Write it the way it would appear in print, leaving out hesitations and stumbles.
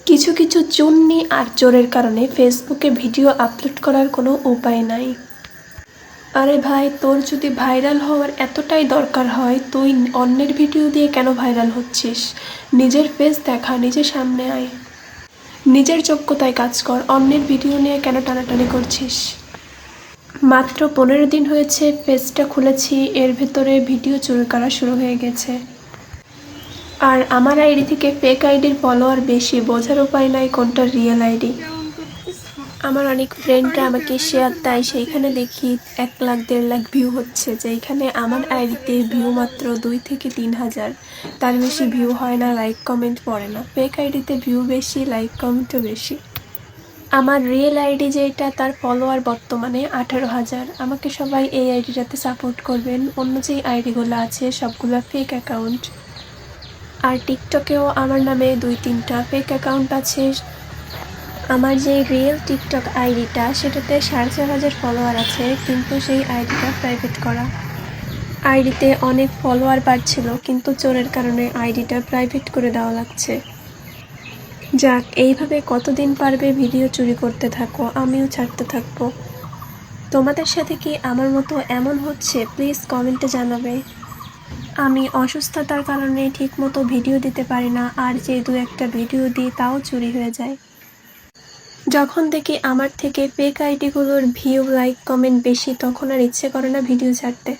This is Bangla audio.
কিছু কিছু চুন্নি আর চোরের কারণে ফেসবুকে ভিডিও আপলোড করার কোনো উপায় নাই। আরে ভাই, তোর যদি ভাইরাল হওয়ার এতটাই দরকার হয়, তুই অন্যের ভিডিও দিয়ে কেন ভাইরাল হচ্ছিস? নিজের ফেস দেখা, নিজের সামনে আয়, নিজের যোগ্যতায় কাজ কর। অন্যের ভিডিও নিয়ে কেন টানাটানি করছিস? মাত্র 15 দিন হয়েছে পেজটা খুলেছি, এর ভেতরে ভিডিও চুরি করা শুরু হয়ে গেছে। আর আমার আইডি থেকে ফেক আইডির ফলোয়ার বেশি, বোঝার উপায় নাই কোনটা রিয়েল আইডি। আমার অনেক ফ্রেন্ডরা আমাকে শেয়ার দেয়, সেইখানে দেখি 1 লাখ 1.5 লাখ ভিউ হচ্ছে, যেখানে আমার আইডিতে ভিউ মাত্র 2 থেকে 3 হাজার, তার বেশি ভিউ হয় না, লাইক কমেন্ট পড়ে না। ফেক আইডিতে ভিউ বেশি, লাইক কমেন্টও বেশি। আমার রিয়েল আইডি যেটা, তার ফলোয়ার বর্তমানে 18,000। আমাকে সবাই এই আইডিটাতে সাপোর্ট করবেন। অন্য যেই আইডিগুলো আছে সবগুলো ফেক অ্যাকাউন্ট। আর টিকটকেও আমার নামে 2-3টা ফেক অ্যাকাউন্ট আছে। আমার যে রিয়েল টিকটক আইডিটা, সেটাতে 4,500 ফলোয়ার আছে, কিন্তু সেই আইডিটা প্রাইভেট করা। আইডিতে অনেক ফলোয়ার বাড়ছিল, কিন্তু চোরের কারণে আইডিটা প্রাইভেট করে দেওয়া লাগছে। যাক, এইভাবে কতদিন পারবে ভিডিও চুরি করতে থাকো, আমিও ছাড়তে থাকবো। তোমাদের সাথে কি আমার মতো এমন হচ্ছে? প্লিজ কমেন্টে জানাবে। আমি অসুস্থতার কারণে ঠিকমতো ভিডিও দিতে পারি না, আর যে 2-1টা ভিডিও দিই তাও চুরি হয়ে যায়। যখন দেখি আমার থেকে ফেক আইডিগুলোর ভিউ, লাইক, কমেন্ট বেশি, তখন আর ইচ্ছে করে না ভিডিও ছাড়তে।